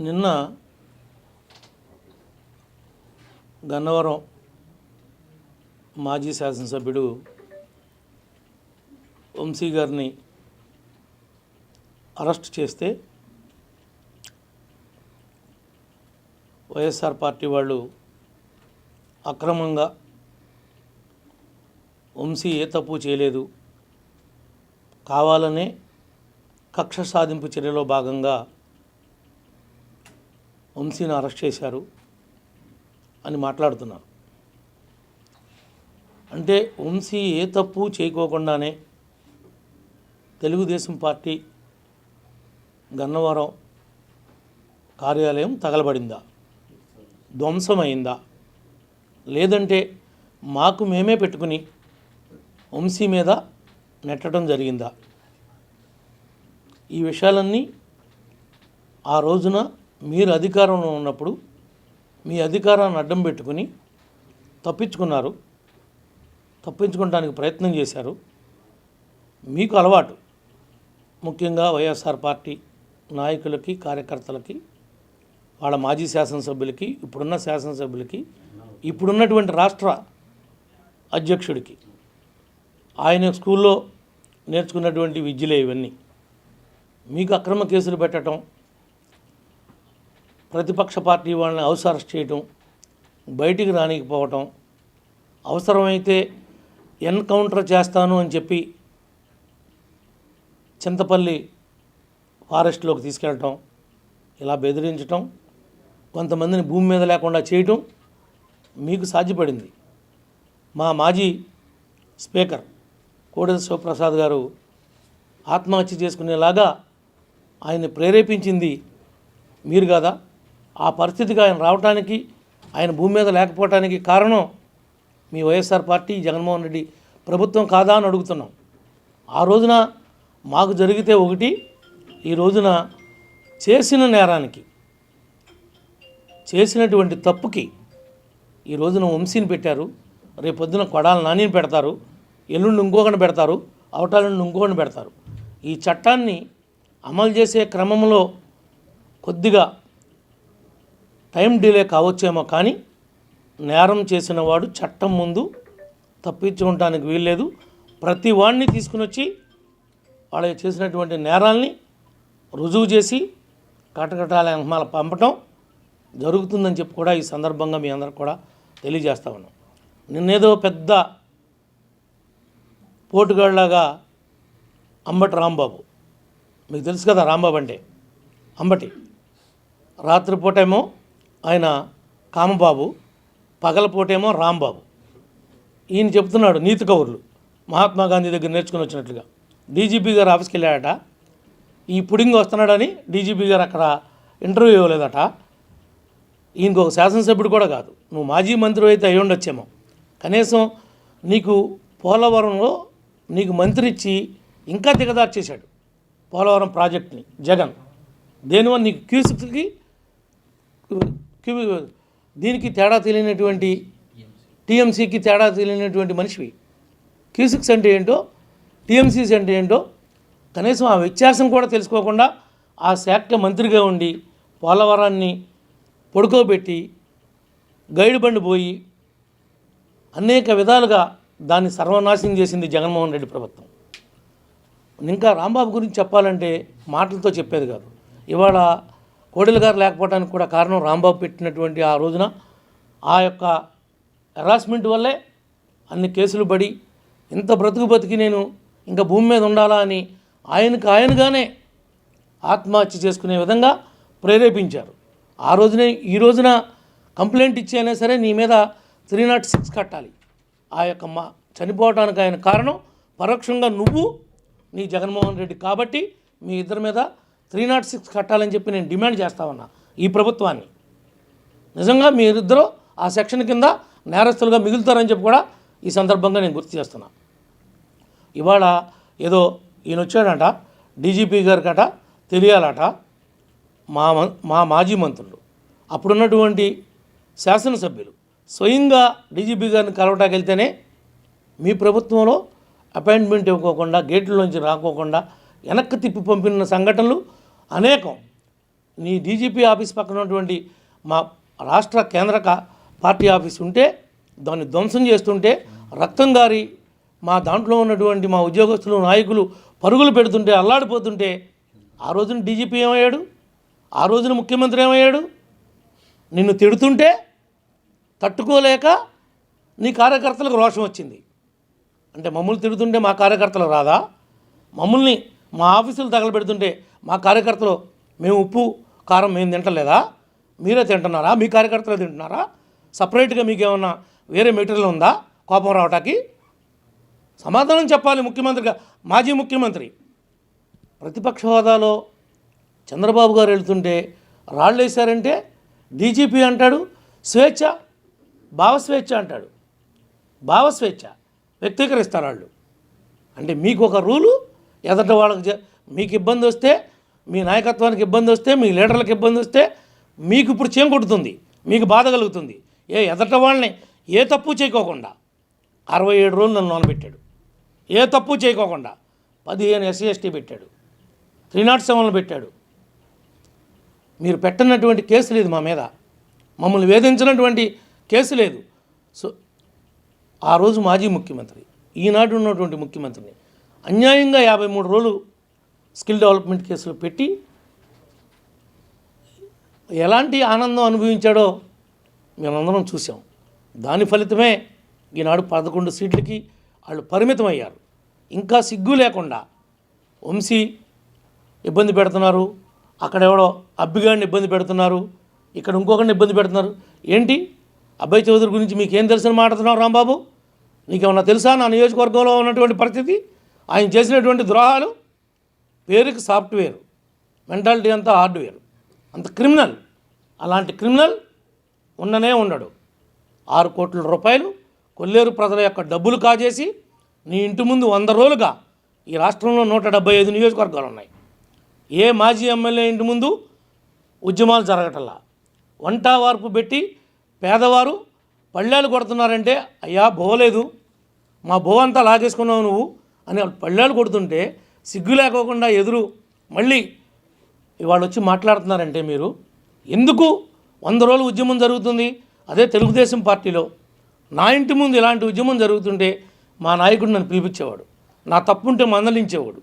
నిన్న గన్నవరం మాజీ శాసనసభ్యుడు వంశీ గారిని అరెస్ట్ చేస్తే వైఎస్ఆర్ పార్టీ వాళ్ళు అక్రమంగా వంశీ ఏ తప్పు చేయలేదు, కావాలనే కక్ష సాధింపు చర్యలో భాగంగా వంశీని అరెస్ట్ చేశారు అని మాట్లాడుతున్నారు. అంటే వంశీ ఏ తప్పు చేయకోకుండానే తెలుగుదేశం పార్టీ గన్నవరం కార్యాలయం తగలబడిందా, ధ్వంసమైందా, లేదంటే మాకు మేమే పెట్టుకుని వంశీ మీద నెట్టడం జరిగిందా? ఈ విషయాలన్నీ ఆ రోజున మీరు అధికారంలో ఉన్నప్పుడు మీ అధికారాన్ని అడ్డం పెట్టుకుని తప్పించుకోవడానికి ప్రయత్నం చేశారు. మీకు అలవాటు, ముఖ్యంగా వైఎస్ఆర్ పార్టీ నాయకులకి, కార్యకర్తలకి, వాళ్ళ మాజీ శాసనసభ్యులకి, ఇప్పుడున్న శాసనసభ్యులకి, ఇప్పుడున్నటువంటి రాష్ట్ర అధ్యక్షుడికి ఆయన స్కూల్లో నేర్చుకున్నటువంటి విద్యలే ఇవన్నీ. మీకు అక్రమ కేసులు పెట్టడం, ప్రతిపక్ష పార్టీ వాళ్ళని హౌస్ అరెస్ట్ చేయటం, బయటికి రానికపోవటం, అవసరమైతే ఎన్కౌంటర్ చేస్తాను అని చెప్పి చింతపల్లి ఫారెస్ట్లోకి తీసుకెళ్ళటం, ఇలా బెదిరించటం, కొంతమందిని భూమి మీద లేకుండా చేయటం మీకు సాధ్యపడింది. మా మాజీ స్పీకర్ కోడెల శివప్రసాద్ గారు ఆత్మహత్య చేసుకునేలాగా ఆయన్ని ప్రేరేపించింది మీరు కాదా? ఆ పరిస్థితికి ఆయన రావడానికి, ఆయన భూమి మీద లేకపోవటానికి కారణం మీ వైఎస్ఆర్ పార్టీ, జగన్మోహన్ రెడ్డి ప్రభుత్వం కాదా అని అడుగుతున్నాం. ఆ రోజున మాకు జరిగితే ఒకటి, ఈ రోజున చేసిన నేరానికి, చేసినటువంటి తప్పుకి ఈ రోజున వంశీని పెట్టారు. రేపొద్దున కొడాల నానిని పెడతారు, ఎల్లుండి ఇంకొకరిని పెడతారు, అవటాలను ఇంకొకరిని పెడతారు. ఈ చట్టాన్ని అమలు చేసే క్రమంలో కొద్దిగా టైం డిలే కావచ్చేమో, కానీ నేరం చేసిన వాడు చట్టం ముందు తప్పించుకోవటానికి వీల్లేదు. ప్రతి వాడిని తీసుకుని వచ్చి వాళ్ళు చేసినటువంటి నేరాల్ని రుజువు చేసి కటకటాల పంపటం జరుగుతుందని చెప్పి కూడా ఈ సందర్భంగా మీ అందరికి కూడా తెలియజేస్తా ఉన్నాం. నిన్నేదో పెద్ద పోటుగాళ్ళలాగా అంబటి రాంబాబు, మీకు తెలుసు కదా రాంబాబు అంటే అంబటి, రాత్రిపూటేమో ఆయన కామబాబు, పగలపూటేమో రాంబాబు. ఈయన చెప్తున్నాడు నీతి కౌరులు మహాత్మా గాంధీ దగ్గర నేర్చుకుని వచ్చినట్లుగా. డీజీపీ గారు ఆఫీస్కి వెళ్ళాడట, ఈ పుడింగ్ వస్తున్నాడని డీజీపీ గారు అక్కడ ఇంటర్వ్యూ ఇవ్వలేదట. ఈయనకు ఒక శాసనసభ్యుడు కూడా కాదు, నువ్వు మాజీ మంత్రి అయితే అయ్యి ఉండొచ్చేమో. కనీసం నీకు పోలవరంలో నీకు మంత్రి ఇచ్చి ఇంకా దిగదారు చేశాడు పోలవరం ప్రాజెక్ట్ని జగన్. దేనివల్ల నీకు క్యూసిక్స్కి దీనికి తేడా తెలియనటువంటి, టీఎంసీకి తేడా తెలియనటువంటి మనిషివి. క్యూసిక్స్ అంటే ఏంటో, టీఎంసీస్ అంటే ఏంటో కనీసం ఆ వ్యత్యాసం కూడా తెలుసుకోకుండా ఆ శాఖ మంత్రిగా ఉండి పోలవరాన్ని పడుకోబెట్టి గైడ్ బండి పోయి అనేక విధాలుగా దాన్ని సర్వనాశనం చేసింది జగన్మోహన్ రెడ్డి ప్రభుత్వం. ఇంకా రాంబాబు గురించి చెప్పాలంటే మాటలతో చెప్పేది కాదు. ఇవాళ కోడెల గారు లేకపోవడానికి కూడా కారణం రాంబాబు పెట్టినటువంటి ఆ రోజున ఆ యొక్క హెరాస్మెంట్ వల్లే అన్ని కేసులు పడి ఇంత బతికి నేను ఇంకా భూమి మీద ఉండాలా అని ఆయనగానే ఆత్మహత్య చేసుకునే విధంగా ప్రేరేపించారు. ఆ రోజునే ఈ రోజున కంప్లైంట్ ఇచ్చి అయినా సరే నీ మీద 306 కట్టాలి. ఆ యొక్క చనిపోవడానికి ఆయన కారణం పరోక్షంగా నువ్వు, నీ జగన్మోహన్ రెడ్డి. కాబట్టి మీ ఇద్దరి మీద 306 కట్టాలని చెప్పి నేను డిమాండ్ చేస్తా ఉన్నా ఈ ప్రభుత్వాన్ని. నిజంగా మీరిద్దరూ ఆ సెక్షన్ కింద నేరస్తులుగా మిగులుతారని చెప్పి కూడా ఈ సందర్భంగా నేను గుర్తు చేస్తున్నా. ఇవాళ ఏదో ఈయన వచ్చాడట, డీజీపీ గారికట తెలియాలట, మా మాజీ మంత్రులు, అప్పుడున్నటువంటి శాసనసభ్యులు స్వయంగా డీజీపీ గారిని కలవటానికి వెళ్తేనే మీ ప్రభుత్వంలో అపాయింట్మెంట్ ఇవ్వకోకుండా, గేట్లలోంచి రాకోకుండా వెనక్కి తిప్పి పంపిన సంఘటనలు అనేకం. నీ డీజీపీ ఆఫీస్ పక్కన ఉన్నటువంటి మా రాష్ట్ర కేంద్ర పార్టీ ఆఫీస్ ఉంటే దాన్ని ధ్వంసం చేస్తుంటే రక్తం గారి మా దాంట్లో ఉన్నటువంటి మా ఉద్యోగస్తులు నాయకులు పరుగులు పెడుతుంటే అల్లాడిపోతుంటే ఆ రోజున డీజీపీ ఏమయ్యాడు? ఆ రోజున ముఖ్యమంత్రి ఏమయ్యాడు? నిన్ను తిడుతుంటే తట్టుకోలేక నీ కార్యకర్తలకు రోషం వచ్చింది. అంటే మమ్మల్ని తిడుతుంటే మా కార్యకర్తలు రాదా? మమ్మల్ని మా ఆఫీసులు తగలబెడుతుంటే మా కార్యకర్తలు మేము ఉప్పు కారం మేము తింటలేదా? మీరే తింటున్నారా? మీ కార్యకర్తలు తింటున్నారా? సపరేట్గా మీకు ఏమన్నా వేరే మెటీరియల్ ఉందా కోపం రావటానికి? సమాధానం చెప్పాలి ముఖ్యమంత్రిగా. మాజీ ముఖ్యమంత్రి ప్రతిపక్ష హోదాలో చంద్రబాబు గారు వెళ్తుంటే రాళ్ళు వేశారంటే డీజీపీ అంటాడు స్వేచ్ఛ, భావస్వేచ్ఛ అంటాడు. భావస్వేచ్ఛ వ్యక్తీకరిస్తారు వాళ్ళు. అంటే మీకు ఒక రూలు, ఎదట వాళ్ళకి మీకు ఇబ్బంది వస్తే, మీ నాయకత్వానికి ఇబ్బంది వస్తే, మీ లీడర్లకు ఇబ్బంది వస్తే మీకు ఇప్పుడు చేం కొడుతుంది, మీకు బాధ కలుగుతుంది. ఎదట వాళ్ళని ఏ తప్పు చేయకోకుండా 67 రోజులు నన్ను నానబెట్టాడు. ఏ తప్పు చేయకోకుండా 15 SC ST పెట్టాడు, 307 పెట్టాడు. మీరు పెట్టినటువంటి కేసు లేదు మా మీద, మమ్మల్ని వేధించినటువంటి కేసు లేదు. సో ఆ రోజు మాజీ ముఖ్యమంత్రి, ఈనాడు ఉన్నటువంటి ముఖ్యమంత్రిని అన్యాయంగా 53 రోజులు స్కిల్ డెవలప్మెంట్ కేసులు పెట్టి ఎలాంటి ఆనందం అనుభవించాడో మేమందరం చూసాం. దాని ఫలితమే ఈనాడు 11 సీట్లకి వాళ్ళు పరిమితం అయ్యారు. ఇంకా సిగ్గు లేకుండా వంశీ ఇబ్బంది పెడుతున్నారు, అక్కడెవడో అబ్బిగాడిని ఇబ్బంది పెడుతున్నారు, ఇక్కడ ఇంకొకరిని ఇబ్బంది పెడుతున్నారు. ఏంటి అబ్బాయి చౌదరి గురించి మీకేం తెలిసిన మాట్లాడుతున్నావు రాంబాబు? నీకేమన్నా తెలుసా నా నియోజకవర్గంలో ఉన్నటువంటి పరిస్థితి, ఆయన చేసినటువంటి ద్రోహాలు? పేరుకి సాఫ్ట్వేర్, మెంటాలిటీ అంతా హార్డ్వేర్, అంత క్రిమినల్. అలాంటి క్రిమినల్ ఉండనే ఉండడు. 6 కోట్ల రూపాయలు కొల్లేరు ప్రజల యొక్క డబ్బులు కాజేసి నీ ఇంటి ముందు 100 రోజులుగా ఈ రాష్ట్రంలో 175 నియోజకవర్గాలు ఉన్నాయి. ఏ మాజీ ఎమ్మెల్యే ఇంటి ముందు ఉద్యమాలు జరగటల్లా. వంట వార్పు పెట్టి పేదవారు పళ్ళేలు కొడుతున్నారంటే, అయ్యా బోలేదు, మా బో అంతా లాగేసుకున్నావు నువ్వు అని పళ్ళేలు కొడుతుంటే సిగ్గు లేకోకుండా ఎదురు మళ్ళీ ఇవాళ వచ్చి మాట్లాడుతున్నారంటే మీరు ఎందుకు 100 రోజులు ఉద్యమం జరుగుతుంది? అదే తెలుగుదేశం పార్టీలో నా ఇంటి ముందు ఇలాంటి ఉద్యమం జరుగుతుంటే మా నాయకుడు నన్ను పిలిపించేవాడు, నా తప్పుంటే మందలించేవాడు,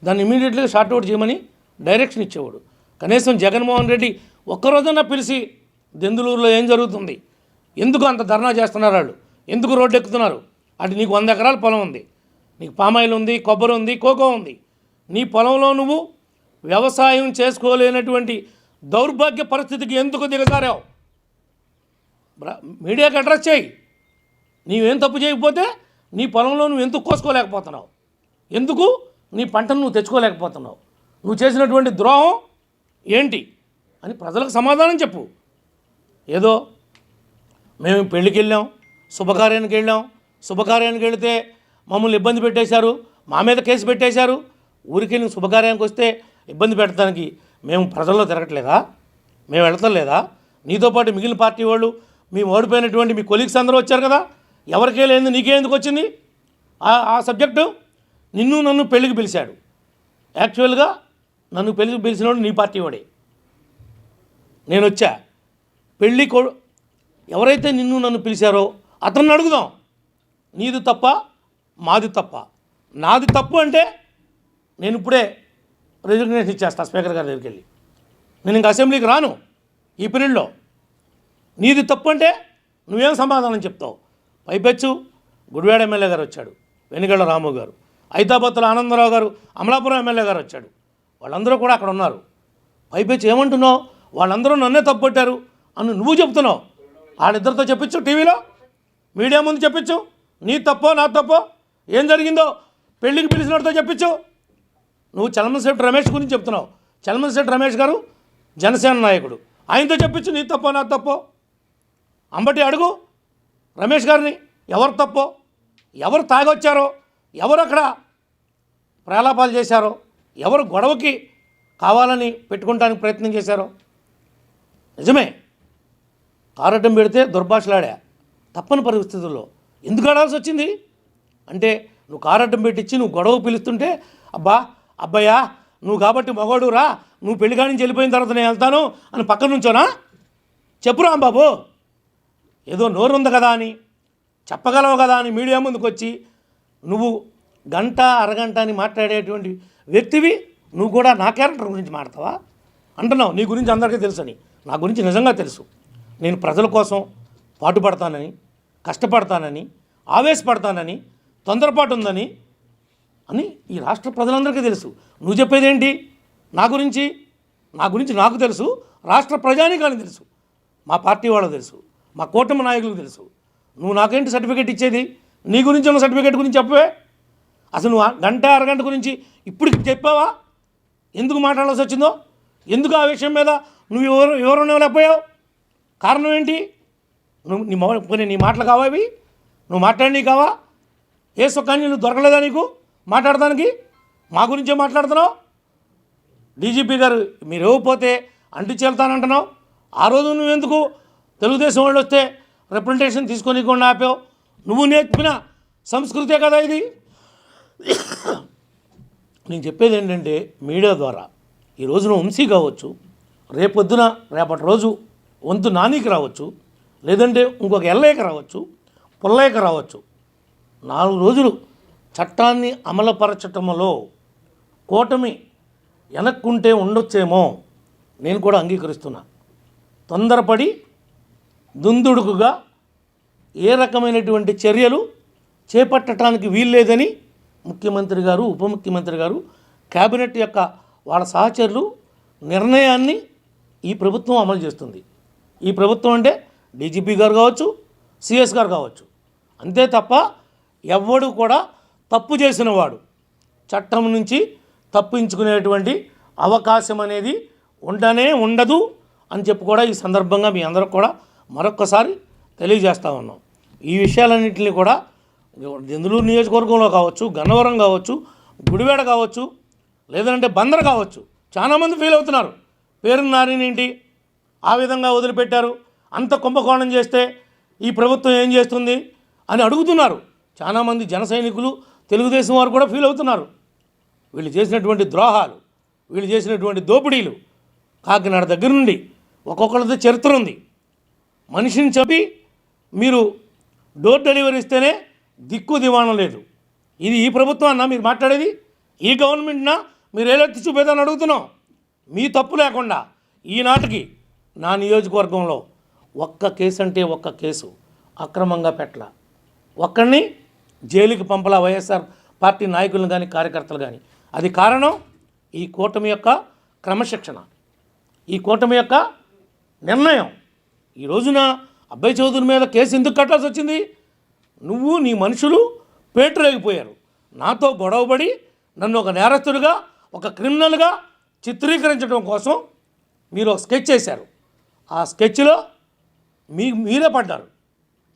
దాన్ని ఇమీడియట్గా షార్ట్అవుట్ చేయమని డైరెక్షన్ ఇచ్చేవాడు. కనీసం జగన్మోహన్ రెడ్డి ఒక్కరోజన్నా పిలిచి దెందులూరులో ఏం జరుగుతుంది, ఎందుకు అంత ధర్నా చేస్తున్నారు వాళ్ళు, ఎందుకు రోడ్డు ఎక్కుతున్నారు, అటు నీకు 100 ఎకరాల పొలం ఉంది, నీకు పామాయిల్ ఉంది, కొబ్బరి ఉంది, కోకో ఉంది, నీ పొలంలో నువ్వు వ్యవసాయం చేసుకోలేనటువంటి దౌర్భాగ్య పరిస్థితికి ఎందుకు దిగజారావు? మీడియాకి అడ్రస్ చేయి. నీవేం తప్పు చేయకపోతే నీ పొలంలో నువ్వు ఎందుకు కోసుకోలేకపోతున్నావు, ఎందుకు నీ పంటను నువ్వు తెచ్చుకోలేకపోతున్నావు, నువ్వు చేసినటువంటి ద్రోహం ఏంటి అని ప్రజలకు సమాధానం చెప్పు. ఏదో మేము పెళ్ళికి వెళ్ళాం, శుభకార్యానికి వెళితే మమ్మల్ని ఇబ్బంది పెట్టేశారు, మా మీద కేసు పెట్టేశారు, ఊరికి నువ్వు శుభకార్యానికి వస్తే ఇబ్బంది పెట్టడానికి మేము ప్రజల్లో తిరగట్లేదా, మేము వెళతలేదా? నీతో పాటు మిగిలిన పార్టీ వాళ్ళు, మేము ఓడిపోయినటువంటి మీ కొలీగ్స్ అందరూ వచ్చారు కదా, ఎవరికే లేని నీకే ఎందుకు వచ్చింది ఆ సబ్జెక్టు? నిన్ను నన్ను పెళ్ళికి పిలిచాడు. యాక్చువల్గా నన్ను పెళ్ళికి పిలిచినోడు నీ పార్టీ వాడే. నేను వచ్చా పెళ్ళి ఎవరైతే నిన్ను నన్ను పిలిచారో అతన్ని అడుగుదాం, నీది తప్ప మాది తప్ప. నాది తప్పు అంటే నేను ఇప్పుడే రిజిగ్నేషన్ ఇచ్చేస్తా స్పీకర్ గారి దగ్గరికి వెళ్ళి, నేను ఇంక అసెంబ్లీకి రాను ఈ పీరియడ్లో. నీది తప్పు అంటే నువ్వేం సమాధానం చెప్తావు? పైపెచ్చు గుడివాడ ఎమ్మెల్యే గారు వచ్చాడు, వెనుగళ్ళ రాము గారు, హైదరాబాద్లో ఆనందరావు గారు, అమలాపురం ఎమ్మెల్యే గారు వచ్చాడు, వాళ్ళందరూ కూడా అక్కడ ఉన్నారు. పైపెచ్చు ఏమంటున్నావు? వాళ్ళందరూ నన్నే తప్పుపట్టారు అని నువ్వు చెప్తున్నావు. వాళ్ళిద్దరితో చెప్పించు, టీవీలో మీడియా ముందు చెప్పించు, నీ తప్పో నా తప్పో, ఏం జరిగిందో పెళ్ళికి పిలిచినతో చెప్పించు. నువ్వు చలమశెట్టి రమేష్ గురించి చెప్తున్నావు. చలమశెట్టి రమేష్ గారు జనసేన నాయకుడు, ఆయనతో చెప్పించు నీ తప్పో నా తప్పో. అంబటి అడుగు రమేష్ గారిని, ఎవరు తప్పో, ఎవరు తాగొచ్చారో, ఎవరు అక్కడ ప్రలాపాలు చేశారో, ఎవరు గొడవకి కావాలని పెట్టుకోవడానికి ప్రయత్నం చేశారో. నిజమే కారటం పెడితే దుర్భాషలాడా, తప్పని పరిస్థితుల్లో ఎందుకు ఆడాల్సి వచ్చింది అంటే నువ్వు కారటం పెట్టించి నువ్వు గొడవ పిలుస్తుంటే అబ్బాయ్యా నువ్వు కాబట్టి మగవాడు రా, నువ్వు పెళ్లి కాడి నుంచి వెళ్ళిపోయిన తర్వాత నేను వెళ్తాను అని పక్కన నుంచోనా? చెప్పు రాంబాబు. ఏదో నోరు ఉంది కదా అని, చెప్పగలవు కదా అని మీడియా ముందుకు వచ్చి నువ్వు గంట అరగంట అని మాట్లాడేటువంటి వ్యక్తివి నువ్వు కూడా నా క్యారెక్టర్ గురించి మాట్లాడతావా అంటున్నావు. నీ గురించి అందరికీ తెలుసని. నా గురించి నిజంగా తెలుసు. నేను ప్రజల కోసం పాటుపడతానని, కష్టపడతానని, ఆవేశపడతానని, తొందరపాటు ఉందని అని ఈ రాష్ట్ర ప్రజలందరికీ తెలుసు. నువ్వు చెప్పేదేంటి? నా గురించి నాకు తెలుసు, రాష్ట్ర ప్రజానీకానికి తెలుసు, మా పార్టీ వాళ్ళకు తెలుసు, మా కూటమి నాయకులకు తెలుసు. నువ్వు నాకేంటి సర్టిఫికేట్ ఇచ్చేది? నీ గురించి ఉన్న సర్టిఫికేట్ గురించి చెప్పవే. అసలు నువ్వు గంట అరగంట గురించి ఇప్పుడు చెప్పావా? ఎందుకు మాట్లాడాల్సి వచ్చిందో? ఎందుకు ఆ విషయం మీద నువ్వు వివరణ ఇవ్వలేకపోయావు? కారణం ఏంటి? నీ మాటలు కావా ఇవి? నువ్వు మాట్లాడి కావా? ఏ సుఖాన్ని నువ్వు దొరకలేదా నీకు మాట్లాడడానికి? మా గురించే మాట్లాడుతున్నావు. డీజీపీ గారు మీరు ఇవ్వకపోతే అంటు చేల్తానంటున్నావు. ఆ రోజు నువ్వెందుకు తెలుగుదేశం వాళ్ళు వస్తే రిప్రజెంటేషన్ తీసుకొని ఆపావు? నువ్వు నేర్పిన సంస్కృతే కదా ఇది. నేను చెప్పేది ఏంటంటే మీడియా ద్వారా ఈ రోజున వంశీ కావచ్చు, రేపటి రోజు వంతు నానికి రావచ్చు, లేదంటే ఇంకొక ఎల్లయ్యకి రావచ్చు, పుల్లయ్యకి రావచ్చు. 4 రోజులు చట్టాన్ని అమలుపరచటంలో కూటమి వెనక్కుంటే ఉండొచ్చేమో నేను కూడా అంగీకరిస్తున్నా. తొందరపడి దుందుడుకుగా ఏ రకమైనటువంటి చర్యలు చేపట్టడానికి వీల్లేదని ముఖ్యమంత్రి గారు, ఉప ముఖ్యమంత్రి గారు, కేబినెట్ యొక్క వాళ్ళ సహచరులు నిర్ణయాన్ని ఈ ప్రభుత్వం అమలు చేస్తుంది. ఈ ప్రభుత్వం అంటే డీజీపీ గారు కావచ్చు, సిఎస్ గారు కావచ్చు. అంతే తప్ప ఎవ్వడు కూడా తప్పు చేసిన వాడు చట్టం నుంచి తప్పించుకునేటువంటి అవకాశం అనేది ఉండదు అని చెప్పి కూడా ఈ సందర్భంగా మీ అందరికి కూడా మరొక్కసారి తెలియజేస్తూ ఉన్నాం. ఈ విషయాలన్నింటినీ కూడా దెందులూరు నియోజకవర్గంలో కావచ్చు, గన్నవరం కావచ్చు, గుడివాడ కావచ్చు, లేదంటే బందర్ కావచ్చు, చాలామంది ఫీల్ అవుతున్నారు. పేరు నారినేంటి ఆ విధంగా వదిలిపెట్టారు, అంత కుంభకోణం చేస్తే ఈ ప్రభుత్వం ఏం చేస్తుంది అని అడుగుతున్నారు. చాలామంది జన సైనికులు, తెలుగుదేశం వారు కూడా ఫీల్ అవుతున్నారు. వీళ్ళు చేసినటువంటి ద్రోహాలు, వీళ్ళు చేసినటువంటి దోపిడీలు కాకినాడ దగ్గర నుండి ఒక్కొక్కరితో చరిత్ర ఉంది. మనిషిని చెప్పి మీరు డోర్ డెలివరీ ఇస్తేనే దిక్కు దివాణం లేదు. ఇది ఈ ప్రభుత్వం అన్నా మీరు మాట్లాడేది? ఈ గవర్నమెంట్నా మీరు ఏలెత్తి చూపేదని అడుగుతున్నాం. మీ తప్పు లేకుండా ఈనాటికి నా నియోజకవర్గంలో ఒక్క కేసు అంటే ఒక్క కేసు అక్రమంగా పెట్టల, ఒక్కడిని జైలుకి పంపలా వైఎస్ఆర్ పార్టీ నాయకులను కానీ కార్యకర్తలు కానీ. అది కారణం ఈ కూటమి యొక్క క్రమశిక్షణ, ఈ కూటమి యొక్క నిర్ణయం. ఈ రోజున అబ్బాయి చౌదరి మీద కేసు ఎందుకు కట్టాల్సి వచ్చింది? నువ్వు నీ మనుషులు పేటరేగిపోయారు. నాతో గొడవపడి నన్ను ఒక నేరస్తుడిగా, ఒక క్రిమినల్గా చిత్రీకరించడం కోసం మీరు ఒక స్కెచ్ చేశారు. ఆ స్కెచ్లో మీరే పడ్డారు.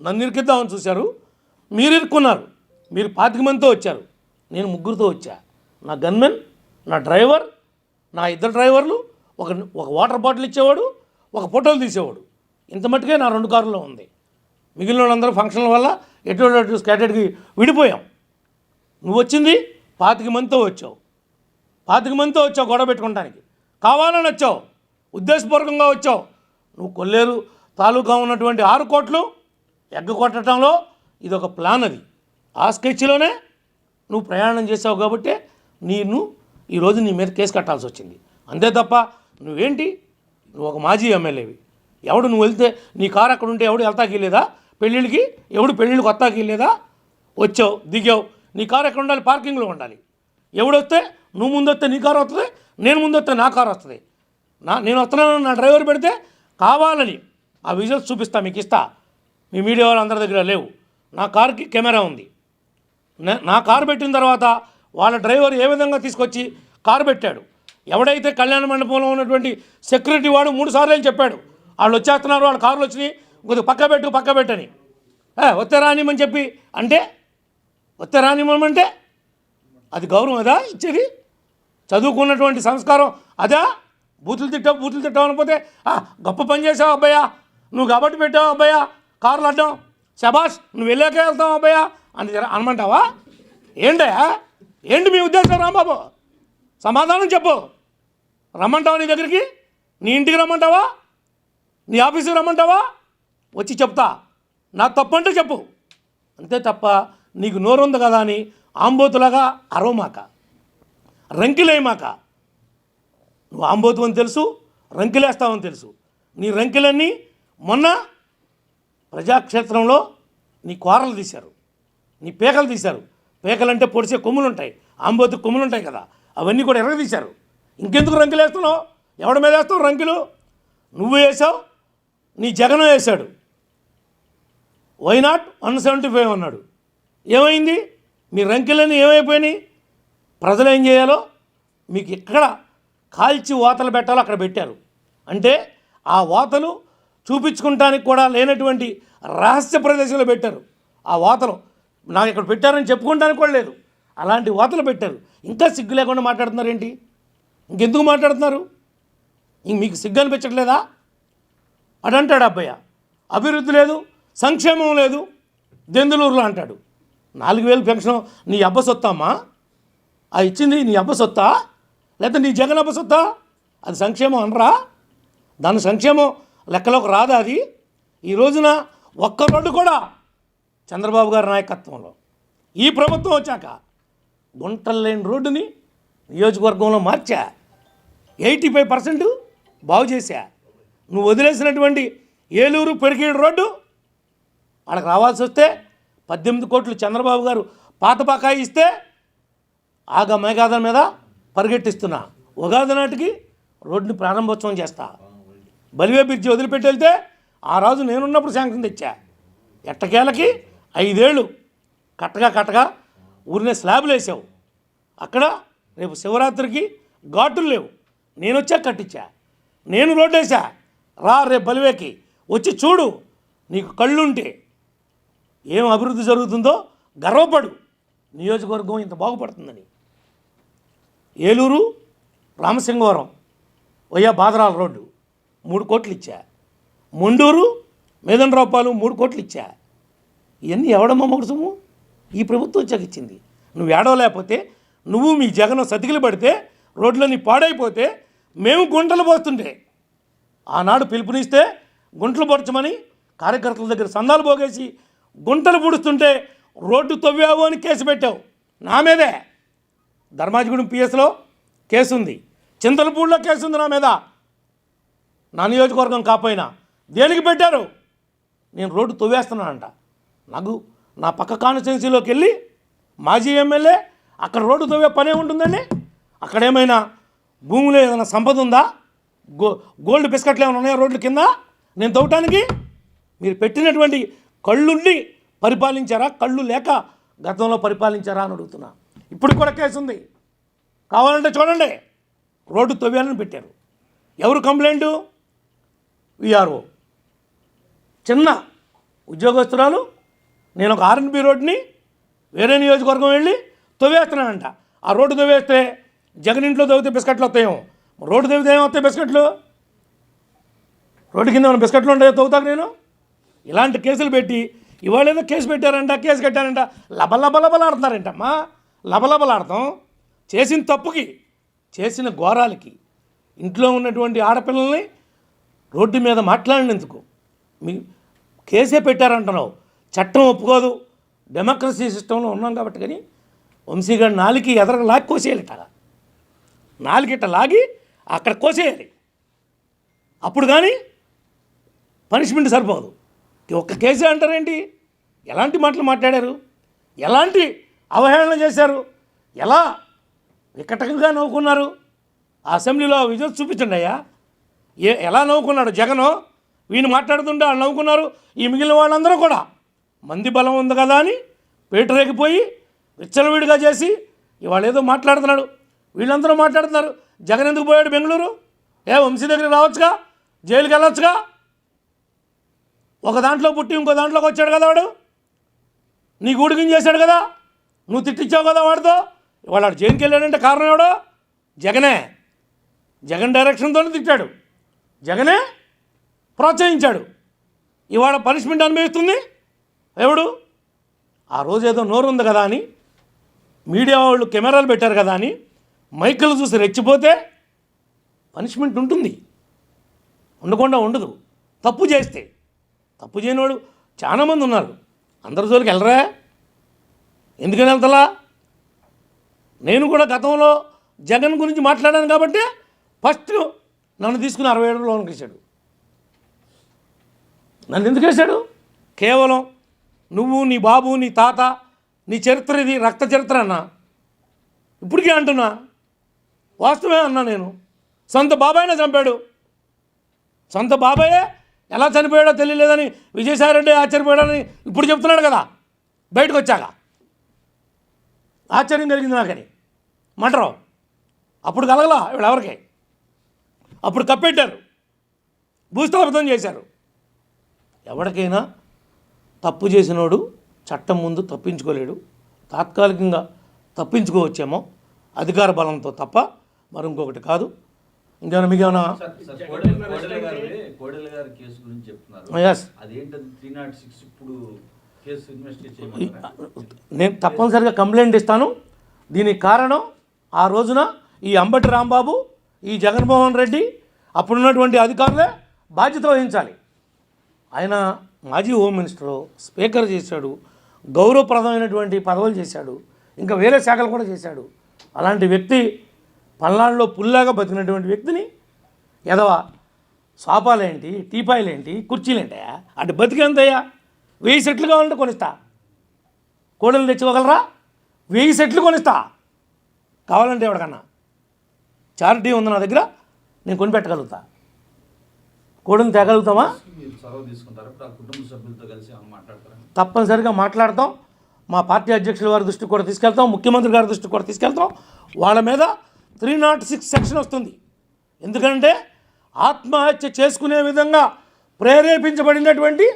నన్ను ఇరికిద్దామని చూశారు, మీరు ఇరుక్కున్నారు. మీరు 25 మందితో వచ్చారు, నేను 3 వచ్చా. నా గన్మెన్, నా డ్రైవర్, నా 2 డ్రైవర్లు, ఒక వాటర్ బాటిల్ ఇచ్చేవాడు, ఒక ఫోటోలు తీసేవాడు. ఇంత మట్టుకే నా 2 కార్లలో ఉంది. మిగిలిన వాళ్ళందరూ ఫంక్షన్ల వల్ల ఎటు స్కాటెడ్కి విడిపోయాం. నువ్వు వచ్చింది 25 మందితో వచ్చావు. 25 మందితో వచ్చావు గొడవ పెట్టుకోవడానికి. కావాలని వచ్చావు, ఉద్దేశపూర్వకంగా వచ్చావు. నువ్వు కొల్లేరు తాలూకా ఉన్నటువంటి 6 కోట్లు ఎగ్గకొట్టడంలో ఇది ఒక ప్లాన్. అది ఆ స్కెచ్లోనే నువ్వు ప్రయాణం చేసావు కాబట్టి ఈరోజు నీ మీద కేసు కట్టాల్సి వచ్చింది. అంతే తప్ప నువ్వేంటి, నువ్వు ఒక మాజీ ఎమ్మెల్యేవి. ఎవడు నువ్వు వెళ్తే నీ కారు అక్కడ ఉంటే ఎవడు వెళ్తాకి వెళ్ళేదా? పెళ్ళిళ్ళకి ఎవడు పెళ్ళిళ్ళకి వస్తాకి వెళ్ళేదా? వచ్చావు, దిగావు, నీ కారు ఎక్కడ ఉండాలి? పార్కింగ్లో ఉండాలి. ఎవడొస్తే నువ్వు ముందు వస్తే నీ కారు వస్తుంది, నేను ముందు వస్తే నా కారు వస్తుంది. నేను వస్తున్నాను నా డ్రైవర్ పెడితే కావాలని ఆ విజువల్స్ చూపిస్తా, మీకు ఇస్తా. మీ మీడియా వాళ్ళు అందరి దగ్గర లేవు. నా కారుకి కెమెరా ఉంది. నా కారు పెట్టిన తర్వాత వాళ్ళ డ్రైవర్ ఏ విధంగా తీసుకొచ్చి కారు పెట్టాడు. ఎవడైతే కళ్యాణ మండపంలో ఉన్నటువంటి సెక్యూరిటీ వాడు 3 సార్లు చెప్పాడు, వాళ్ళు వచ్చేస్తున్నారు, వాళ్ళ కార్లు వచ్చినాయి, కొద్దిగా పక్క పెట్టని. వస్తే రానిమని చెప్పి అంటే, వస్తే రానిమంటే అది గౌరవం అదా ఇచ్చేది? చదువుకున్నటువంటి సంస్కారం అదా? బూతులు తిట్టావు అనకపోతే గొప్ప పని చేసావు అబ్బాయా, నువ్వు కాబట్టి పెట్టావు అబ్బాయా కార్లు అడ్డం, శబాష్ నువ్వు వెళ్ళాకే వెళ్తావు అబ్బాయా అని అనమంటావా? ఏంటయ్యా, ఏంటి మీ ఉద్దేశం రాంబాబు? సమాధానం చెప్పు. రమ్మంటావా నీ దగ్గరికి? నీ ఇంటికి రమ్మంటావా? నీ ఆఫీసుకి రమ్మంటావా? వచ్చి చెప్తా. నా తప్పు అంటే చెప్పు. అంతే తప్ప నీకు నోరుంది కదా అని ఆంబోతులాగా అరవమాక, రంకిలేయమాక. నువ్వు ఆంబోతు అని తెలుసు, రంకిలేస్తావని తెలుసు. నీ రంకిలన్నీ మొన్న ప్రజాక్షేత్రంలో నీ కూరలు తీశారు, నీ పేకలు తీశారు. పేకలంటే పొడిచే కొమ్ములు ఉంటాయి, ఆంబోతు కొమ్ములు ఉంటాయి కదా, అవన్నీ కూడా ఎరగదీశారు. ఇంకెందుకు రంకిలు వేస్తున్నావు? ఎవడి మీద వేస్తావు రంకిలు? నువ్వు వేసావు, నీ జగన్ వేశాడు. వై నాట్ 175 అన్నాడు. ఏమైంది? మీ రంకిలన్నీ ఏమైపోయినాయి? ప్రజలు ఏం చేయాలో మీకు ఎక్కడ కాల్చి వాతలు పెట్టాలో అక్కడ పెట్టారు. అంటే ఆ వాతలు చూపించుకుంటానికి కూడా లేనటువంటి రహస్య ప్రదేశంలో పెట్టారు. ఆ వాతలు నాకు ఇక్కడ పెట్టారని చెప్పుకోవడానికి కూడా లేదు, అలాంటి వాతలు పెట్టారు. ఇంకా సిగ్గు లేకుండా మాట్లాడుతున్నారు ఏంటి? ఇంకెందుకు మాట్లాడుతున్నారు? ఇంక మీకు సిగ్గు అనిపించట్లేదా? అని అంటాడు అబ్బయ్య. అభివృద్ధి లేదు, సంక్షేమం లేదు దెందులూరులో అంటాడు. 4000 పెన్షన్ నీ అబ్బ సొత్తమ్మా? ఆ ఇచ్చింది నీ అబ్బ సొత్తా లేకపోతే నీ జగన్ అబ్బ సొత్తా? అది సంక్షేమం అనరా? దాని సంక్షేమం లెక్కలోకి రాదా అది? ఈ రోజున ఒక్క రోడ్డు కూడా చంద్రబాబు గారి నాయకత్వంలో ఈ ప్రభుత్వం వచ్చాక గుంటలు లేని రోడ్డుని నియోజకవర్గంలో మార్చా. 85% బాగు చేశా. నువ్వు వదిలేసినటువంటి ఏలూరు పెరిగేడు రోడ్డు వాళ్ళకి రావాల్సి వస్తే 18 కోట్లు చంద్రబాబు గారు పాత బకాయి ఇస్తే ఆగ మేఘాదం మీద పరిగెట్టిస్తున్నా. ఉగాది నాటికి రోడ్డుని ప్రారంభోత్సవం చేస్తా. బలివే బ్రిడ్జి వదిలిపెట్టి వెళ్తే ఆ రోజు నేనున్నప్పుడు శాంక్షన్ తెచ్చా. ఎట్టకేలకి 5 ఏళ్ళు కట్టగా ఊరినే స్లాబ్లు వేసావు. అక్కడ రేపు శివరాత్రికి ఘాటులు లేవు. నేను వచ్చా కట్టించా, నేను రోడ్డు వేసా. రా రేపు బలివేకి వచ్చి చూడు, నీకు కళ్ళుంటే ఏం అభివృద్ధి జరుగుతుందో గర్వపడు. నియోజకవర్గం ఇంత బాగుపడుతుందని. ఏలూరు రామసింగవరం వయ్యా బాదరాల రోడ్డు 3 కోట్లు ఇచ్చా. మొండూరు మేదనరావుపాలు 3 కోట్లు ఇచ్చా. ఇవన్నీ ఎవడమ్మ మొగసము? ఈ ప్రభుత్వం వచ్చాక ఇచ్చింది. నువ్వు ఏడవలేకపోతే, నువ్వు మీ జగన్ సతికిలు పడితే, రోడ్లన్నీ పాడైపోతే మేము గుంటలు పోస్తుంటే ఆనాడు పిలుపునిస్తే గుంటలు పొడచమని కార్యకర్తల దగ్గర సందాలు పోగేసి గుంటలు పుడుస్తుంటే రోడ్డు తవ్వావు అని కేసు పెట్టావు నా మీదే. ధర్మాజిగూడెం పిఎస్లో కేసు ఉంది, చింతలపూడిలో కేసు ఉంది నా మీద. నా నియోజకవర్గం కాపోయినా దేనికి పెట్టారు? నేను రోడ్డు తవ్వేస్తున్నానంట. నాకు నా పక్క కాన్స్టిట్యున్సీలోకి వెళ్ళి మాజీ ఎమ్మెల్యే అక్కడ రోడ్డు తవ్వే పనే ఉంటుందండి. అక్కడ ఏమైనా భూమిలో ఏదైనా సంపద ఉందా? గోల్డ్ బిస్కెట్లు ఏమైనా ఉన్నాయా రోడ్ల కింద నేను తవ్వటానికి? మీరు పెట్టినటువంటి కళ్ళుండి పరిపాలించారా, కళ్ళు లేక గతంలో పరిపాలించారా అని అడుగుతున్నా. ఇప్పుడు కూడా కేసు ఉంది, కావాలంటే చూడండి. రోడ్డు తవ్వాలని పెట్టారు. ఎవరు కంప్లైంటు? విఆర్ఓ. చిన్న ఉద్యోగస్తురాలు నేను ఒక ఆర్ఎన్బి రోడ్ని వేరే నియోజకవర్గం వెళ్ళి తవ్వేస్తున్నానంట. ఆ రోడ్డు తవ్వేస్తే జగన్ ఇంట్లో తవ్వితే బిస్కెట్లు వస్తాయేమో, రోడ్డు తవ్వితే ఏమొస్తాయి బిస్కెట్లు? రోడ్డు కింద ఏమైనా బిస్కెట్లు ఉంటాయో తవ్వుతాకు నేను? ఇలాంటి కేసులు పెట్టి ఇవాళ ఏదో కేసు పెట్టారంట, కేసు కట్టారంట, లబలబలబలాడుతున్నారంటమ్మా. లబలబలాడతాం చేసిన తప్పుకి, చేసిన ఘోరాలకి. ఇంట్లో ఉన్నటువంటి ఆడపిల్లల్ని రోడ్డు మీద మాట్లాడినందుకు మీ కేసే పెట్టారంటున్నావు. చట్టం ఒప్పుకోదు, డెమోక్రసీ సిస్టంలో ఉన్నాం కాబట్టి. కానీ వంశీగారి నాలుగు ఎదరగ లాగి కోసేయాలి. నాలుగిట్ట లాగి అక్కడ కోసేయాలి. అప్పుడు కానీ పనిష్మెంట్ సరిపోదు. ఒక్క కేసే అంటారేంటి? ఎలాంటి మాటలు మాట్లాడారు, ఎలాంటి అవహేళన చేశారు, ఎలా వికటంగా నవ్వుకున్నారు? ఆ అసెంబ్లీలో విజువల్స్ చూపించండి అయ్యా. ఎలా నవ్వుకున్నాడు జగను? వీళ్ళు మాట్లాడుతుంటే వాళ్ళు నవ్వుకున్నారు. ఈ మిగిలిన వాళ్ళందరూ కూడా మంది బలం ఉంది కదా అని పేటరేగిపోయి విచ్చలవిడిగా చేసి ఇవాళ ఏదో మాట్లాడుతున్నాడు. వీళ్ళందరూ మాట్లాడుతున్నారు. జగన్ ఎందుకు పోయాడు బెంగళూరు? వంశీ దగ్గరికి రావచ్చుగా, జైలుకి వెళ్ళొచ్చుగా. ఒక దాంట్లో పుట్టి ఇంకో దాంట్లోకి వచ్చాడు కదా వాడు. నీ గూడికిం చేశాడు కదా, నువ్వు తిట్టించావు కదా వాడితో. ఇవాళ వాడు జైలుకి వెళ్ళాడంటే కారణం ఎవడో? జగనే. జగన్ డైరెక్షన్తోనే తిట్టాడు, జగనే ప్రోత్సహించాడు. ఇవాళ పనిష్మెంట్ అనుభవిస్తుంది ఎవడు? ఆ రోజు ఏదో నోరు ఉంది కదా అని, మీడియా వాళ్ళు కెమెరాలు పెట్టారు కదా అని మైకులు చూసి రెచ్చిపోతే పనిష్మెంట్ ఉంటుంది, ఉండకుండా ఉండదు. తప్పు చేస్తే, తప్పు చేయనివాడు చాలామంది ఉన్నారు. అందరి జోలికి వెళ్ళరా? ఎందుకని వెళ్తలా? నేను కూడా గతంలో జగన్ గురించి మాట్లాడాను కాబట్టి ఫస్ట్ నన్ను తీసుకుని 67 లోనికి వేశాడు. నన్ను ఎందుకు వేశాడు? కేవలం నువ్వు, నీ బాబు, నీ తాత, నీ చరిత్ర ఇది రక్త చరిత్ర అన్నా. ఇప్పటికే అంటున్నా, వాస్తవమే అన్నా. నేను సొంత బాబాయినే చంపాడు. సొంత బాబాయే ఎలా చనిపోయాడో తెలియలేదని విజయసాయిరెడ్డి ఆశ్చర్యపోయాడని ఇప్పుడు చెప్తున్నాడు కదా బయటకు వచ్చాక. ఆశ్చర్యం కలిగింది నాకని. మంటరావు అప్పుడు కలగలా వీళ్ళెవరికి. అప్పుడు కప్పెట్టారు, భూస్థాపితం చేశారు. ఎవరికైనా తప్పు చేసినోడు చట్టం ముందు తప్పించుకోలేడు. తాత్కాలికంగా తప్పించుకోవచ్చేమో అధికార బలంతో తప్ప మరి ఇంకొకటి కాదు. ఇంకేమైనా మీకేమైనా? కోడెల గారి కేసు గురించి చెప్తున్నారు. అదేంటది 306 ఇప్పుడు కేసు ఇన్వెస్టిగేట్ చేయమన్నారు. నేను తప్పనిసరిగా కంప్లైంట్ ఇస్తాను. దీనికి కారణం ఆ రోజున ఈ అంబటి రాంబాబు, ఈ జగన్మోహన్ రెడ్డి, అప్పుడున్నటువంటి అధికారులే బాధ్యత వహించాలి. ఆయన మాజీ హోమ్ మినిస్టరు, స్పీకర్ చేశాడు, గౌరవప్రదమైనటువంటి పదవులు చేశాడు, ఇంకా వేరే శాఖలు కూడా చేశాడు. అలాంటి వ్యక్తి పల్నాడులో పుల్లాగా బతికినటువంటి వ్యక్తిని ఎదవా సోఫాలేంటి, టీపాయిలేంటి, కుర్చీలేంటయా అంటే బతికేంతయ్యా? 1000 సెట్లు కావాలంటే కొనిస్తా. కోడలు తెచ్చుకోగలరా? 1000 సెట్లు కొనిస్తా కావాలంటే. ఎవరికన్నా చారిటీ ఉంది నా దగ్గర, నేను కొనిపెట్టగలుగుతా. కోడలు తేగలుగుతామా? తప్పనిసరిగా మాట్లాడతాం. మా పార్టీ అధ్యక్షుల వారి దృష్టికి కూడా తీసుకెళ్తాం, ముఖ్యమంత్రి గారి దృష్టికి కూడా తీసుకెళ్తాం. వాళ్ళ మీద 306 సెక్షన్ వస్తుంది. ఎందుకంటే ఆత్మహత్య చేసుకునే విధంగా ప్రేరేపించబడినటువంటి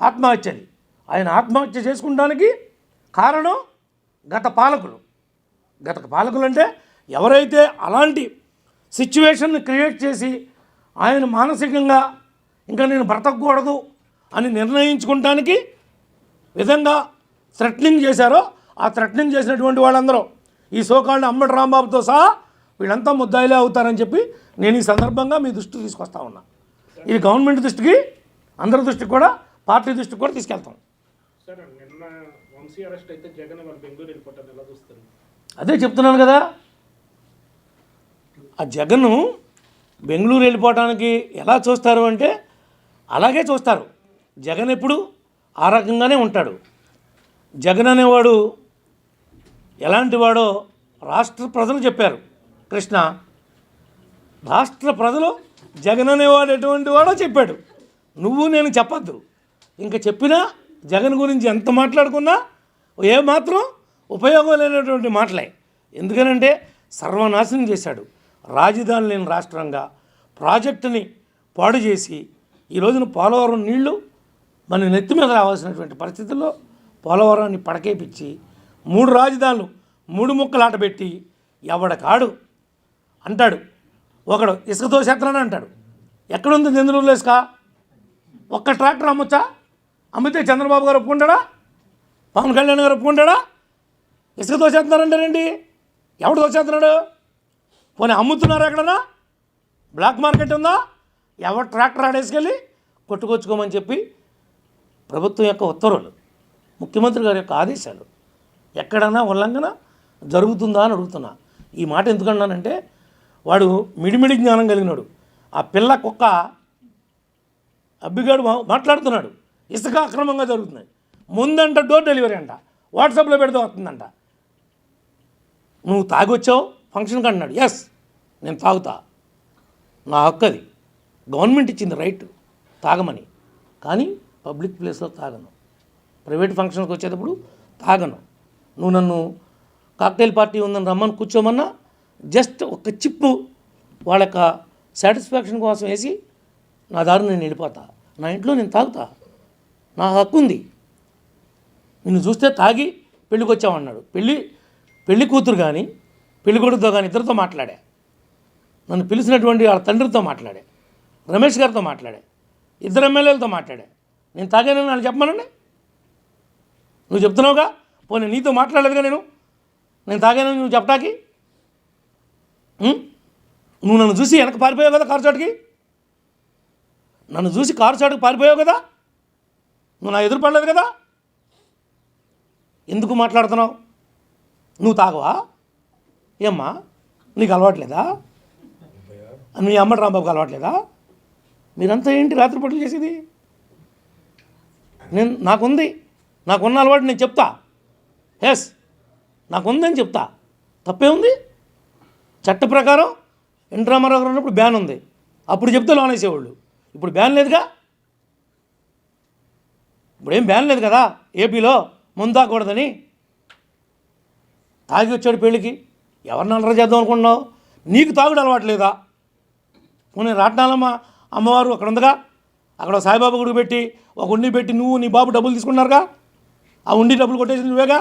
ఆత్మహత్యది. ఆయన ఆత్మహత్య చేసుకుంటానికి కారణం గత పాలకులు అంటే ఎవరైతే అలాంటి సిచ్యువేషన్ని క్రియేట్ చేసి ఆయన మానసికంగా ఇంకా నేను బ్రతకూడదు అని నిర్ణయించుకుంటానికి విధంగా థ్రెటనింగ్ చేశారో, ఆ థ్రెటనింగ్ చేసినటువంటి వాళ్ళందరూ ఈ సోకాల్డ్ అంబటి రాంబాబుతో సహా వీళ్ళంతా ముద్దాయిలే అవుతారని చెప్పి నేను ఈ సందర్భంగా మీ దృష్టికి తీసుకొస్తా ఉన్నా. ఇది గవర్నమెంట్ దృష్టికి, అందరి దృష్టికి కూడా, పార్టీ దృష్టికి కూడా తీసుకెళ్తాం. అదే చెప్తున్నాను కదా, ఆ జగన్ బెంగళూరు వెళ్ళిపోవడానికి ఎలా చూస్తారు అంటే అలాగే చూస్తారు. జగన్ ఎప్పుడు ఆ రకంగానే ఉంటాడు. జగన్ అనేవాడు ఎలాంటి వాడో రాష్ట్ర ప్రజలు చెప్పారు. కృష్ణ, రాష్ట్ర ప్రజలు జగన్ అనేవాడు ఎటువంటి వాడో చెప్పాడు. నువ్వు నేను చెప్పద్దు. ఇంకా చెప్పినా జగన్ గురించి ఎంత మాట్లాడుకున్నా ఏమాత్రం ఉపయోగం లేనటువంటి మాటలే. ఎందుకనంటే సర్వనాశనం చేశాడు. రాజధాని లేని రాష్ట్రంగా ప్రాజెక్టుని పాడు చేసి ఈ రోజున పోలవరం నీళ్లు మన నెత్తి మీద రావాల్సినటువంటి పరిస్థితుల్లో పోలవరాన్ని పడకేపించి 3 రాజధానులు 3 ముక్కలాట పెట్టి ఎవడకాడు అంటాడు. ఒకడు ఇసుకతో శత్రాన్ని అంటాడు. ఎక్కడుంది దెందులూరులో ఇసుక? ఒక్క ట్రాక్టర్ అమ్మొచ్చా? అమ్మితే చంద్రబాబు గారు ఒప్పుకుంటాడా? పవన్ కళ్యాణ్ గారు ఒప్పుకుంటాడా? ఇసుకతో చేస్తున్నారంటారేంటి? ఎవడు తోచేస్తున్నాడు? పోనీ అమ్ముతున్నారా? ఎక్కడన్నా బ్లాక్ మార్కెట్ ఉందా? ఎవరు ట్రాక్టర్ ఆడేసుకెళ్ళి కొట్టుకొచ్చుకోమని చెప్పి ప్రభుత్వం యొక్క ఉత్తర్వులు, ముఖ్యమంత్రి గారి యొక్క ఆదేశాలు ఎక్కడన్నా ఉల్లంఘన జరుగుతుందా అని అడుగుతున్నా. ఈ మాట ఎందుకన్నానంటే వాడు మిడిమిడి జ్ఞానం కలిగినాడు. ఆ పిల్ల కుక్క అబ్బిగాడు మాట్లాడుతున్నాడు. ఇసుక అక్రమంగా జరుగుతుంది. ముందంట డోర్ డెలివరీ అంట, వాట్సాప్లో పెడితే వస్తుందంట. నువ్వు తాగొచ్చావు ఫంక్షన్కి అన్నాడు. ఎస్, నేను తాగుతా, నా హక్కు అది. గవర్నమెంట్ ఇచ్చింది రైట్ తాగమని. కానీ పబ్లిక్ ప్లేస్లో తాగను, ప్రైవేట్ ఫంక్షన్కి వచ్చేటప్పుడు తాగను. నువ్వు నన్ను కాక్టైల్ పార్టీ ఉందని రమ్మని కూర్చోమన్నా జస్ట్ ఒక చిప్పు వాళ్ళ యొక్క సాటిస్ఫాక్షన్ కోసం వేసి నా దారి నేను వెళ్ళిపోతా. నా ఇంట్లో నేను తాగుతా, నా హక్కు ఉంది. నిన్ను చూస్తే తాగి పెళ్ళికి వచ్చామన్నాడు. పెళ్ళి కూతురు కానీ పెళ్లి కొడుకుతో కానీ ఇద్దరితో మాట్లాడా. నన్ను పిలిచినటువంటి వాళ్ళ తండ్రితో మాట్లాడా, రమేష్ గారితో మాట్లాడా, 2 ఎమ్మెల్యేలతో మాట్లాడా. నేను తాగానని వాళ్ళు చెప్పమనండి. నువ్వు చెప్తున్నావుగా, పోనీ నీతో మాట్లాడలేదుగా నేను తాగానని నువ్వు చెప్పటానికి. నువ్వు నన్ను చూసి వెనక పారిపోయావు కదా కారు చాటుకి, నన్ను చూసి కారు చాటుకు పారిపోయావు కదా, నువ్వు నా ఎదురు పడలేదు కదా, ఎందుకు మాట్లాడుతున్నావు? నువ్వు తాగవా? ఏమ్మా నీకు అలవాట్లేదా? మీ అమ్మటి రాంబాబుకి అలవాట్లేదా? మీరంతా ఏంటి రాత్రిపూటలు చేసేది? నాకున్న అలవాటు నేను చెప్తా. ఎస్, నాకుందని చెప్తా. తప్పే ఉంది? చట్ట ప్రకారం ఎన్టీ రామారావు గారు ఉన్నప్పుడు బ్యాన్ ఉంది, అప్పుడు చెప్తే లోన్ వేసేవాళ్ళు. ఇప్పుడు బ్యాన్ లేదుగా, ఇప్పుడేం బ్యాన్ లేదు కదా ఏపీలో ముందు తాగకూడదని. తాగి వచ్చాడు పెళ్ళికి, ఎవరిని అల్లరి చేద్దాం అనుకుంటున్నావు? నీకు తాగుడు అలవాటు లేదా? పోనీ రాట్నాలమ్మ అమ్మవారు అక్కడ ఉందిగా, అక్కడ సాయిబాబా గుడికి పెట్టి ఒక ఉండి పెట్టి నువ్వు నీ బాబు డబ్బులు తీసుకున్నారుగా, ఆ ఉండి డబ్బులు కొట్టేసి నువ్వేగా.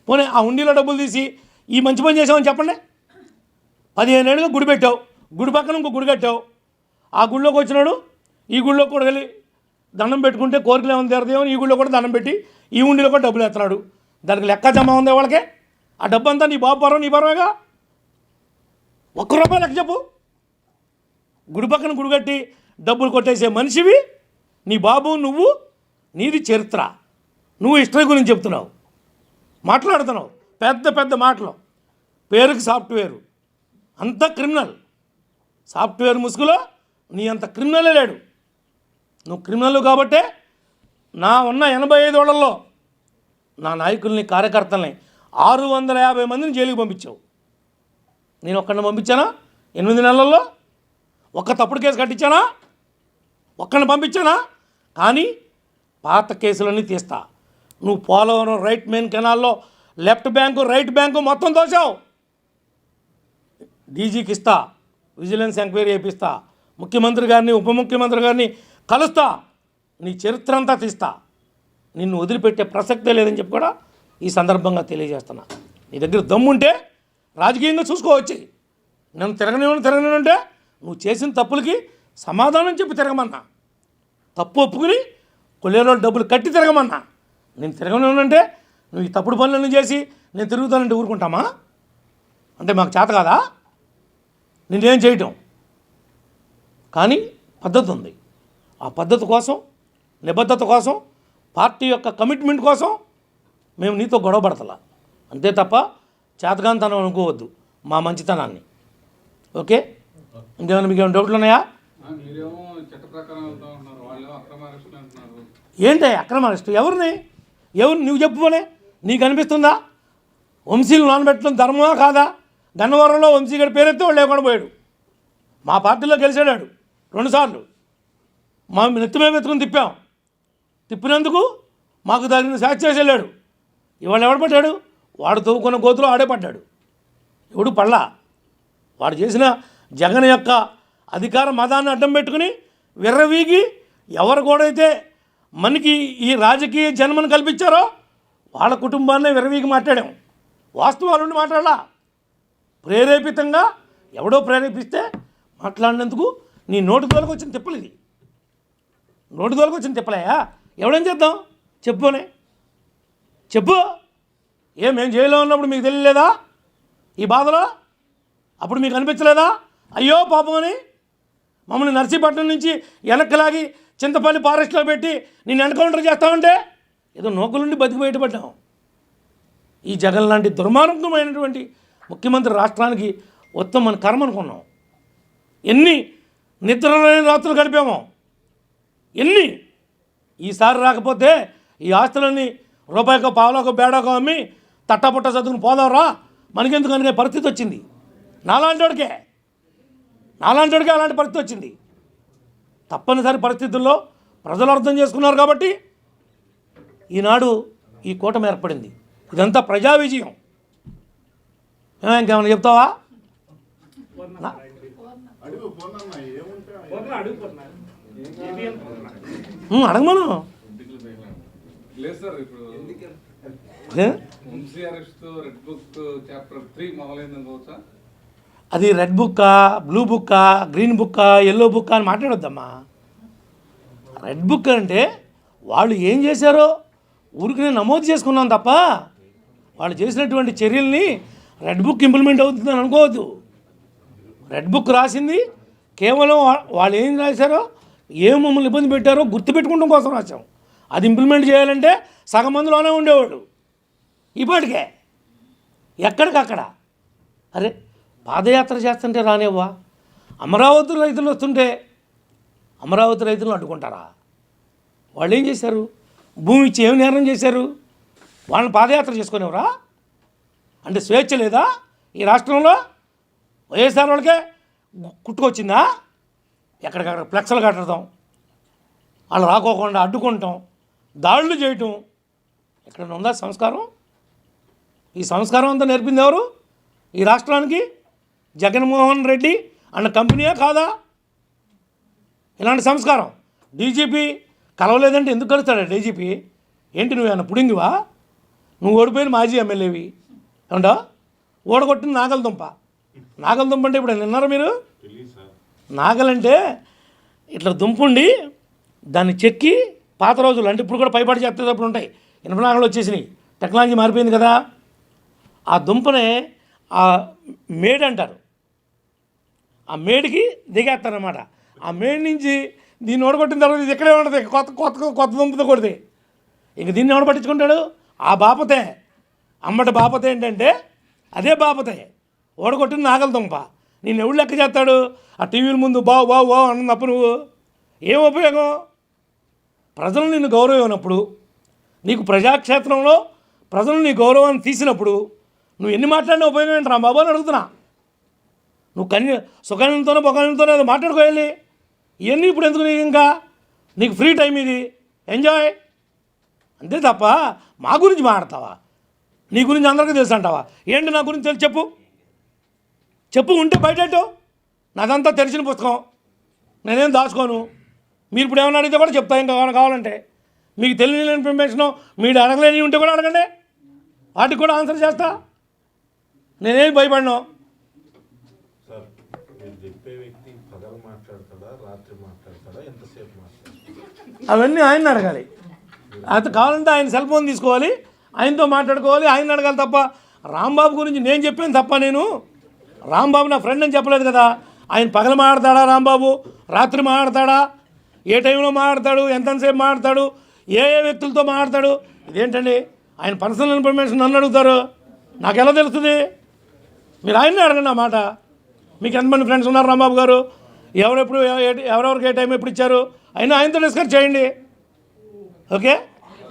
పోనీ ఆ ఉండిలో డబ్బులు తీసి ఈ మంచి పని చేసావని చెప్పండి. 15 ఏళ్ళుగా గుడి పెట్టావు, గుడి పక్కన ఇంకో గుడి కట్టావు, ఆ గుడిలోకి వచ్చినాడు ఈ గుడిలో కూడా వెళ్ళి దండం పెట్టుకుంటే కోరికలు ఏమైనా తీరదేమో ఈ గుడిలో కూడా దండం పెట్టి ఈ ఉండిలో కూడా డబ్బులు ఎత్తున్నాడు. దానికి లెక్క జమ ఉంది వాళ్ళకే. ఆ డబ్బు అంతా నీ బాబు పర్వం నీ పర్వేగా. ₹1 లెక్క చెప్పు. గుడి పక్కన గుడి కట్టి డబ్బులు కొట్టేసే మనిషివి నీ బాబు, నువ్వు. నీది చరిత్ర, నువ్వు హిస్టరీ గురించి చెప్తున్నావు, మాట్లాడుతున్నావు పెద్ద పెద్ద మాటలు. పేరుకి సాఫ్ట్వేరు, అంతా క్రిమినల్. సాఫ్ట్వేర్ ముసుగులో నీ అంత క్రిమినలే లేడు. నువ్వు క్రిమినల్ కాబట్టే నా ఉన్న 85 ఏళ్లలో నా నాయకుల్ని కార్యకర్తల్ని 650 మందిని జైలుకి పంపించావు. నేను ఒక్కడిని పంపించానా 8 నెలల్లో? ఒక్క తప్పుడు కేసు కట్టించానా? ఒక్కడిని పంపించానా? కానీ పాత కేసులన్నీ తీస్తా. నువ్వు పోలవరం రైట్ మెయిన్ కెనాల్లో లెఫ్ట్ బ్యాంకు రైట్ బ్యాంకు మొత్తం దోచావు. డీజీకి ఇస్తా, విజిలెన్స్ ఎంక్వైరీ చేపిస్తా, ముఖ్యమంత్రి గారిని ఉప ముఖ్యమంత్రి గారిని కలుస్తా, నీ చరిత్ర అంతా తీస్తా. నిన్ను వదిలిపెట్టే ప్రసక్తే లేదని చెప్పి కూడా ఈ సందర్భంగా తెలియజేస్తున్నా. నీ దగ్గర దమ్ముంటే రాజకీయంగా చూసుకోవచ్చు. నన్ను తిరగనివ్వంటే నువ్వు చేసిన తప్పులకి సమాధానం చెప్పి తిరగమన్నా, తప్పు ఒప్పుకుని కొల్లేలో డబ్బులు కట్టి తిరగమన్నా. నేను తిరగనివ్వనంటే నువ్వు ఈ తప్పుడు పనులన్నీ చేసి నేను తిరుగుతానంటే ఊరుకుంటామా? అంటే మాకు చేత కాదా నేనేం చేయటం? కానీ పద్ధతి ఉంది. ఆ పద్ధతి కోసం, నిబద్ధత కోసం, పార్టీ యొక్క కమిట్మెంట్ కోసం మేము నీతో గొడవ పడతలా. అంతే తప్ప చేతగాంతనం అనుకోవద్దు మా మంచితనాన్ని. ఓకే, ఇంకేమైనా మీకు ఏమైనా డౌట్లు ఉన్నాయా? ఏంటి అక్రమ అరెస్ట్? ఎవరు నువ్వు చెప్పుకోనే? నీకు అనిపిస్తుందా? వంశీలు నానబెట్టడం ధర్మమా కాదా? గన్నవరంలో వంశీ గారి పేరెత్తే వాళ్ళు లేకుండా పోయాడు. మా పార్టీలో గెలిచాడు 2 సార్లు. మా నెత్తిమే వెతుకుని తిప్పినందుకు మాకు తగిన శాఖ చేసి వెళ్ళాడు. ఇవాళ ఎవడు పడ్డాడు? వాడు తవ్వుకున్న గోతులో ఆడే పడ్డాడు. ఎవడు పడలా. వాడు చేసిన జగన్ యొక్క అధికార మదాన్ని అడ్డం పెట్టుకుని విర్రవీగి ఎవరు కూడా అయితే మనకి ఈ రాజకీయ జన్మను కల్పించారో వాళ్ళ కుటుంబాన్నే విర్రవీగి మాట్లాడాం. వాస్తవాలుండి మాట్లాడలా. ప్రేరేపితంగా ఎవడో ప్రేరేపిస్తే మాట్లాడినందుకు నీ నోటి దోలకు వచ్చిన తిప్పలు ఇది. నోటి దోలకు వచ్చిన తిప్పలేయా? ఎవడేం చేద్దాం చెప్పునే చెప్పు. మేము జైల్లో ఉన్నప్పుడు మీకు తెలియలేదా ఈ బాధలో? అప్పుడు మీకు అనిపించలేదా అయ్యో పాపం అని? మమ్మల్ని నర్సీపట్నం నుంచి వెనక్కి లాగి చింతపల్లి ఫారెస్ట్లో పెట్టి నేను ఎన్కౌంటర్ చేస్తామంటే ఏదో నోకలుండి బతికి బయటపడ్డాం. ఈ జగన్ లాంటి దుర్మార్గమైనటువంటి ముఖ్యమంత్రి రాష్ట్రానికి మొత్తం మన కర్మ అనుకున్నాం. ఎన్ని నిద్రలేని రాత్రులు గడిపామో, ఎన్ని. ఈసారి రాకపోతే ఈ ఆస్తులన్నీ రూపాయికో పావులకో బేడాకో అమ్మి తట్టపుట్ట చదువుకుని పోదాంరా మనకెందుకు అనే పరిస్థితి వచ్చింది. నాలాంటివాడికే అలాంటి పరిస్థితి వచ్చింది. తప్పనిసరి పరిస్థితుల్లో ప్రజలు అర్థం చేసుకున్నారు కాబట్టి ఈనాడు ఈ కూటమి ఏర్పడింది. ఇదంతా ప్రజా విజయం. ఇంకేమైనా చెప్తావా? అడగమను. అది రెడ్ బుక్కా, బ్లూ బుక్కా, గ్రీన్ బుక్కా, ఎల్లో బుక్కా అని మాట్లాడొద్దమ్మా. రెడ్ బుక్ అంటే వాళ్ళు ఏం చేశారో ఊరికి నమోదు చేసుకున్నాం తప్ప వాళ్ళు చేసినటువంటి చర్యల్ని రెడ్ బుక్ ఇంప్లిమెంట్ అవుతుందని అనుకోవద్దు. రెడ్ బుక్ రాసింది కేవలం వాళ్ళు ఏం రాశారో ఏం మమ్మల్ని ఇబ్బంది పెట్టారో గుర్తుపెట్టుకోవడం కోసం రాశాం. అది ఇంప్లిమెంట్ చేయాలంటే సగం మందిలోనే ఉండేవాడు. ఇప్పటికే ఎక్కడికక్కడ అరే పాదయాత్ర చేస్తుంటే రానివ్వా, అమరావతి రైతులు వస్తుంటే అమరావతి రైతులను అడ్డుకుంటారా? వాళ్ళు ఏం చేశారు? భూమి ఇచ్చి ఏం నేరం చేశారు? వాళ్ళని పాదయాత్ర చేసుకునేవరా? అంటే స్వేచ్ఛ లేదా ఈ రాష్ట్రంలో? వైఎస్ఆర్ వాళ్ళకే కుట్టుకొచ్చిందా? ఎక్కడికక్కడ ఫ్లెక్స్లు కట్టడం, వాళ్ళు రాకోకుండా అడ్డుకుంటాం, దాడులు చేయటం, ఎక్కడైనా ఉందా సంస్కారం? ఈ సంస్కారం అంతా నేర్పింది ఎవరు ఈ రాష్ట్రానికి? జగన్మోహన్ రెడ్డి అన్న కంపెనీయా కాదా? ఇలాంటి సంస్కారం డీజీపీ కలవలేదంటే ఎందుకు కలుస్తాడా డీజీపీ? ఏంటి నువ్వేమన్నా పుడింగివా? నువ్వు ఓడిపోయిన మాజీ ఎమ్మెల్యేవి ఏమంటా? ఓడగొట్టిన నాగలదుంప. నాగలదుంప అంటే ఇప్పుడు విన్నారా మీరు? నాగలంటే ఇట్లా దుంపుండి దాన్ని చెక్కి పాత రోజులు అంటే ఇప్పుడు కూడా పైపాటి చేసేటప్పుడు ఉంటాయి. ఇనుప నాగలు వచ్చేసినాయి, టెక్నాలజీ మారిపోయింది కదా. ఆ దుంపనే ఆ మేడ్ అంటారు. ఆ మేడికి దిగేస్తారనమాట. ఆ మేడి నుంచి దీన్ని ఓడగొట్టిన తర్వాత ఇది ఇక్కడే ఉంటుంది, కొత్త కొత్త కొత్త దుంపతో కొడితే ఇంక దీన్ని ఎవడు పట్టించుకుంటాడు? ఆ బాపతే అమ్మటి బాపతే ఏంటంటే అదే బాపతే ఓడగొట్టిన నాగల దుంప. నేను ఎవడు లెక్క చేస్తాడు? ఆ టీవీల ముందు బావు బావు బావు అన్నప్పుడు నువ్వు ఏం ఉపయోగం? ప్రజలు నిన్ను గౌరవించినప్పుడు, నీకు ప్రజాక్షేత్రంలో ప్రజలు నీ గౌరవాన్ని తీసినప్పుడు నువ్వు ఎన్ని మాట్లాడినా ఉపయోగం ఏంటి రా బాబు అని అడుగుతున్నా. నువ్వు సుఖానంతోనో పొగానంతోనో ఏదో మాట్లాడుకోవాలి. ఇవన్నీ ఇప్పుడు ఎందుకు? నీకు ఇంకా నీకు ఫ్రీ టైం ఇది, ఎంజాయ్ అంతే తప్ప మా గురించి మాట్లాడతావా? నీ గురించి అందరికీ తెలుసు అంటావా? ఏంటి నా గురించి తెలుసు చెప్పు, చెప్పు. ఉంటే బయటట్టు, నాదంతా తెలిసిన పుస్తకం, నేనేం దాచుకోను. మీరు ఇప్పుడు ఏమన్నా అడిగితే కూడా చెప్తా, ఇంకా కావాలంటే. మీకు తెలియని ఇన్ఫర్మేషను మీరు అడగలేని ఉంటే కూడా అడగండి, వాటికి కూడా ఆన్సర్ చేస్తా. నేనేం భయపడినా. సార్ మీరు చెప్పే వ్యక్తి పగలు మాట్లాడతాడా, రాత్రి మాట్లాడతాడా, ఎంతసేపు మాట్లాడతాడా? అవన్నీ ఆయన అడగాలి. అంత కావాలంటే ఆయన సెల్ ఫోన్ తీసుకోవాలి, ఆయనతో మాట్లాడుకోవాలి, ఆయన అడగాలి తప్ప రాంబాబు గురించి నేను చెప్పాను తప్ప నేను రాంబాబు నా ఫ్రెండ్ అని చెప్పలేదు కదా. ఆయన పగలు మాట్లాడతాడా రాంబాబు, రాత్రి మాట్లాడతాడా, ఏ టైంలో మాట్లాడతాడు, ఎంతసేపు మాట్లాడతాడు, ఏ ఏ వ్యక్తులతో మాట్లాడతాడు, ఇదేంటండి? ఆయన పర్సనల్ ఇన్ఫర్మేషన్ నన్ను అడుగుతారు, నాకు ఎలా తెలుస్తుంది? మీరు ఆయన్నే అడగండి ఆ మాట. మీకు ఎంతమంది ఫ్రెండ్స్ ఉన్నారు రాంబాబు గారు, ఎవరెవరికి ఏ టైం ఎప్పుడు ఇచ్చారు, అయినా ఆయనతో డిస్కస్ చేయండి. ఓకే.